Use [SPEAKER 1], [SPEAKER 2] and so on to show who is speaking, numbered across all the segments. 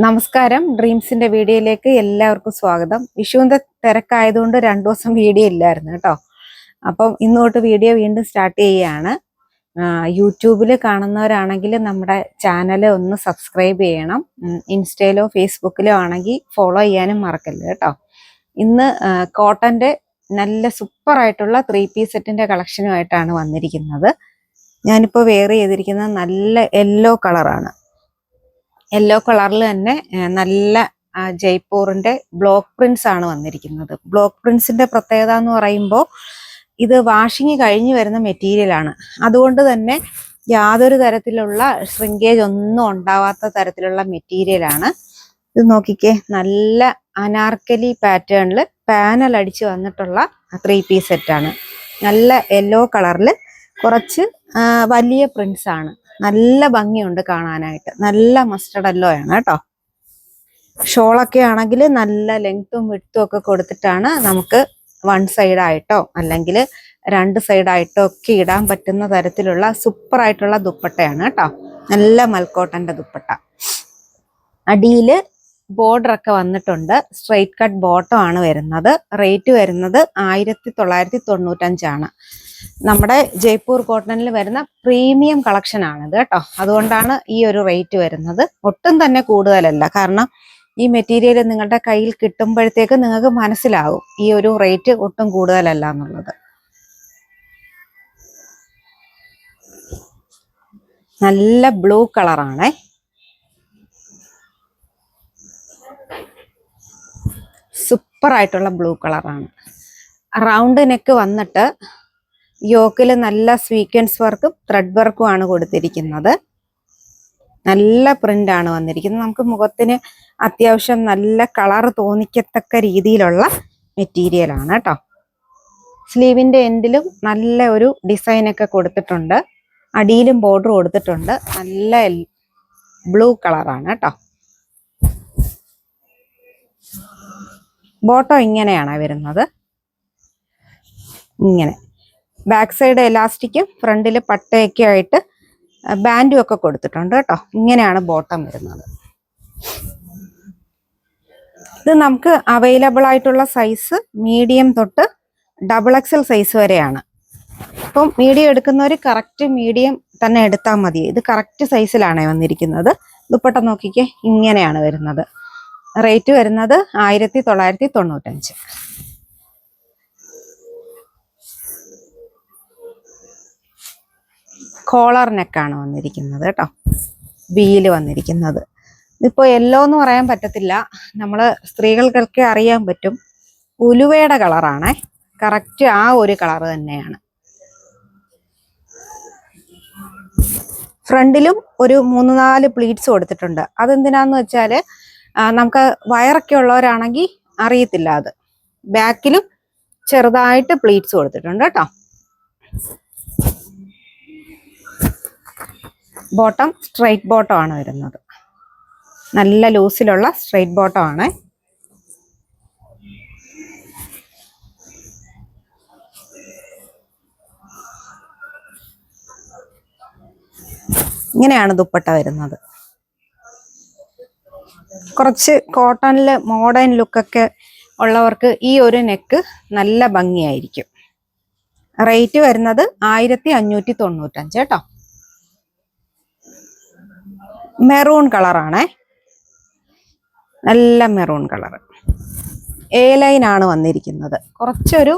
[SPEAKER 1] നമസ്കാരം. ഡ്രീംസിന്റെ വീഡിയോയിലേക്ക് എല്ലാവർക്കും സ്വാഗതം. വിഷുവിന്റെ തിരക്കായതുകൊണ്ട് 2 ദിവസം വീഡിയോ ഇല്ലായിരുന്നു കേട്ടോ. അപ്പം ഇന്നോട്ട് വീഡിയോ വീണ്ടും സ്റ്റാർട്ട് ചെയ്യുകയാണ്. യൂട്യൂബിൽ കാണുന്നവരാണെങ്കിൽ നമ്മുടെ ചാനൽ ഒന്ന് സബ്സ്ക്രൈബ് ചെയ്യണം. ഇൻസ്റ്റയിലോ ഫേസ്ബുക്കിലോ ആണെങ്കിൽ ഫോളോ ചെയ്യാനും മറക്കല്ല കേട്ടോ. ഇന്ന് കോട്ടന്റെ നല്ല സൂപ്പർ ആയിട്ടുള്ള 3 പീസ് സെറ്റിന്റെ കളക്ഷനുമായിട്ടാണ് വന്നിരിക്കുന്നത്. ഞാനിപ്പോൾ വെയർ ചെയ്തിരിക്കുന്നത് നല്ല യെല്ലോ കളറാണ്. യെല്ലോ കളറിൽ തന്നെ നല്ല ജയ്പൂറിന്റെ ബ്ലോക്ക് പ്രിന്റ്സ് ആണ് വന്നിരിക്കുന്നത്. ബ്ലോക്ക് പ്രിന്റ്സിന്റെ പ്രത്യേകത എന്ന് പറയുമ്പോൾ ഇത് വാഷിങ് കഴിഞ്ഞു വരുന്ന മെറ്റീരിയൽ ആണ്. അതുകൊണ്ട് തന്നെ യാതൊരു തരത്തിലുള്ള ശ്രിങ്കേജ് ഒന്നും ഉണ്ടാവാത്ത തരത്തിലുള്ള മെറ്റീരിയൽ ആണ്. ഇത് നോക്കിക്കേ, നല്ല അനാർക്കലി പാറ്റേണിൽ പാനൽ അടിച്ച് വന്നിട്ടുള്ള 3 പീസ് സെറ്റാണ്. നല്ല യെല്ലോ കളറിൽ കുറച്ച് വലിയ പ്രിന്റ്സ് ആണ്. നല്ല ഭംഗിയുണ്ട് കാണാനായിട്ട്. നല്ല മസ്റ്റർഡ് യെല്ലോ ആണ് കേട്ടോ. ഷോളൊക്കെ ആണെങ്കിൽ നല്ല ലെങ്ത്തും വിഡ്ത്തും ഒക്കെ കൊടുത്തിട്ടാണ് നമുക്ക് 1 സൈഡായിട്ടോ അല്ലെങ്കിൽ 2 സൈഡായിട്ടോ ഒക്കെ ഇടാൻ പറ്റുന്ന തരത്തിലുള്ള സൂപ്പർ ആയിട്ടുള്ള ദുപ്പട്ടയാണ് കേട്ടോ. നല്ല മൽക്കോട്ടന്റെ ദുപ്പട്ട. അടിയിൽ ബോർഡർ ഒക്കെ വന്നിട്ടുണ്ട്. സ്ട്രെയിറ്റ് കട്ട് ബോട്ടം ആണ് വരുന്നത്. റേറ്റ് വരുന്നത് 1995 ആണ്. നമ്മുടെ ജയ്പൂർ കോട്ടണിൽ വരുന്ന പ്രീമിയം കളക്ഷൻ ആണിത് കേട്ടോ. അതുകൊണ്ടാണ് ഈ ഒരു റേറ്റ് വരുന്നത്. ഒട്ടും തന്നെ കൂടുതലല്ല. കാരണം ഈ മെറ്റീരിയൽ നിങ്ങളുടെ കയ്യിൽ കിട്ടുമ്പോഴത്തേക്ക് നിങ്ങൾക്ക് മനസ്സിലാകും ഈ ഒരു റേറ്റ് ഒട്ടും കൂടുതലല്ല എന്നുള്ളത്. നല്ല ബ്ലൂ കളറാണേ. സൂപ്പർ ആയിട്ടുള്ള ബ്ലൂ കളറാണ്. റൗണ്ട് നെക്ക് വന്നിട്ട് യോക്കിൽ നല്ല സ്വീക്വൻസ് വർക്കും ത്രെഡ് വർക്കും ആണ് കൊടുത്തിരിക്കുന്നത്. നല്ല പ്രിന്റ് ആണ് വന്നിരിക്കുന്നത്. നമുക്ക് മുഖത്തിന് അത്യാവശ്യം നല്ല കളർ തോന്നിക്കത്തക്ക രീതിയിലുള്ള മെറ്റീരിയൽ ആണ് കേട്ടോ. സ്ലീവിന്റെ എൻഡിലും നല്ല ഒരു ഡിസൈൻ ഒക്കെ കൊടുത്തിട്ടുണ്ട്. അടിയിലും ബോർഡർ കൊടുത്തിട്ടുണ്ട്. നല്ല ബ്ലൂ കളറാണ് കേട്ടോ. ബോട്ടം ഇങ്ങനെയാണ് വരുന്നത്. ഇങ്ങനെ ബാക്ക് സൈഡ് എലാസ്റ്റിക്കും ഫ്രണ്ടിൽ പട്ടയൊക്കെ ആയിട്ട് ബാൻഡും ഒക്കെ കൊടുത്തിട്ടുണ്ട് കേട്ടോ. ഇങ്ങനെയാണ് ബോട്ടം വരുന്നത്. ഇത് നമുക്ക് അവൈലബിൾ ആയിട്ടുള്ള സൈസ് മീഡിയം തൊട്ട് XXL സൈസ് വരെയാണ്. അപ്പം മീഡിയം എടുക്കുന്നവർ കറക്റ്റ് മീഡിയം തന്നെ എടുത്താൽ മതി. ഇത് കറക്റ്റ് സൈസിലാണ് വന്നിരിക്കുന്നത്. ദുപ്പട്ട നോക്കിക്കേ, ഇങ്ങനെയാണ് വരുന്നത്. റേറ്റ് വരുന്നത് 1995. കോളർ നെക്കാണ് വന്നിരിക്കുന്നത് കേട്ടോ. ബിയിൽ വന്നിരിക്കുന്നത്. ഇതിപ്പോ യെല്ലോ എന്ന് പറയാൻ പറ്റത്തില്ല. നമ്മള് സ്ത്രീകൾക്കൊക്കെ അറിയാൻ പറ്റും. ഉലുവയുടെ കളറാണേ. കറക്റ്റ് ആ ഒരു കളർ തന്നെയാണ്. ഫ്രണ്ടിലും ഒരു 3-4 പ്ലീറ്റ്സ് കൊടുത്തിട്ടുണ്ട്. അതെന്തിനാന്ന് വെച്ചാല് നമുക്ക് വയറൊക്കെ ഉള്ളവരാണെങ്കിൽ അറിയത്തില്ല. അത് ബാക്കിലും ചെറുതായിട്ട് പ്ലീറ്റ്സ് കൊടുത്തിട്ടുണ്ട് കേട്ടോ. ബോട്ടം സ്ട്രൈറ്റ് ബോട്ടം ആണ് വരുന്നത്. നല്ല ലൂസിലുള്ള സ്ട്രൈറ്റ് ബോട്ടം ആണ്. ഇങ്ങനെയാണ് ദുപ്പട്ട വരുന്നത്. കുറച്ച് കോട്ടണില് മോഡേൺ ലുക്കൊക്കെ ഉള്ളവർക്ക് ഈ ഒരു നെക്ക് നല്ല ഭംഗിയായിരിക്കും. റേറ്റ് വരുന്നത് 1595 കേട്ടോ. മെറൂൺ കളറാണേ. നല്ല മെറൂൺ കളർ. എ ലൈൻ ആണ് വന്നിരിക്കുന്നത്. കുറച്ചൊരു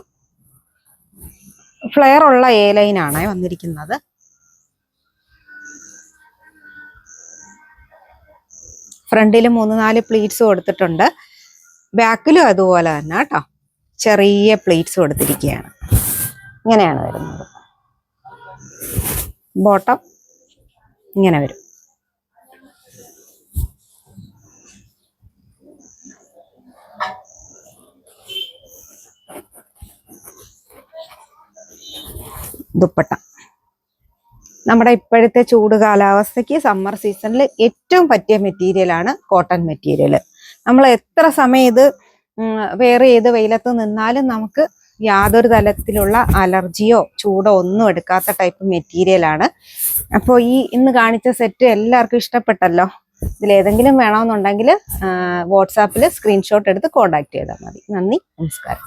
[SPEAKER 1] ഫ്ലെയർ ഉള്ള എ ലൈൻ ആണ് വന്നിരിക്കുന്നത്. ഫ്രണ്ടിൽ 3-4 പ്ലീറ്റ്സ് കൊടുത്തിട്ടുണ്ട്. ബാക്കിലും അതുപോലെ തന്നെ കേട്ടോ. ചെറിയ പ്ലീറ്റ്സ് കൊടുത്തിരിക്കുകയാണ്. ഇങ്ങനെയാണ് വരുന്നത്. ബോട്ടം ഇങ്ങനെ വരും. ദുപ്പട്ട നമ്മുടെ ഇപ്പോഴത്തെ ചൂട് കാലാവസ്ഥയ്ക്ക് സമ്മർ സീസണിൽ ഏറ്റവും പറ്റിയ മെറ്റീരിയലാണ് കോട്ടൺ മെറ്റീരിയൽ. നമ്മൾ എത്ര സമയം ഇത് വെയർ ചെയ്ത് വെയിലത്ത് നിന്നാലും നമുക്ക് യാതൊരു തരത്തിലുള്ള അലർജിയോ ചൂടോ ഒന്നും എടുക്കാത്ത ടൈപ്പ് മെറ്റീരിയലാണ്. അപ്പോൾ ഈ ഇന്ന് കാണിച്ച സെറ്റ് എല്ലാവർക്കും ഇഷ്ടപ്പെട്ടല്ലോ. ഇതിലേതെങ്കിലും വേണമെന്നുണ്ടെങ്കിൽ വാട്സാപ്പിൽ സ്ക്രീൻഷോട്ട് എടുത്ത് കോൺടാക്ട് ചെയ്താൽ മതി. നന്ദി, നമസ്കാരം.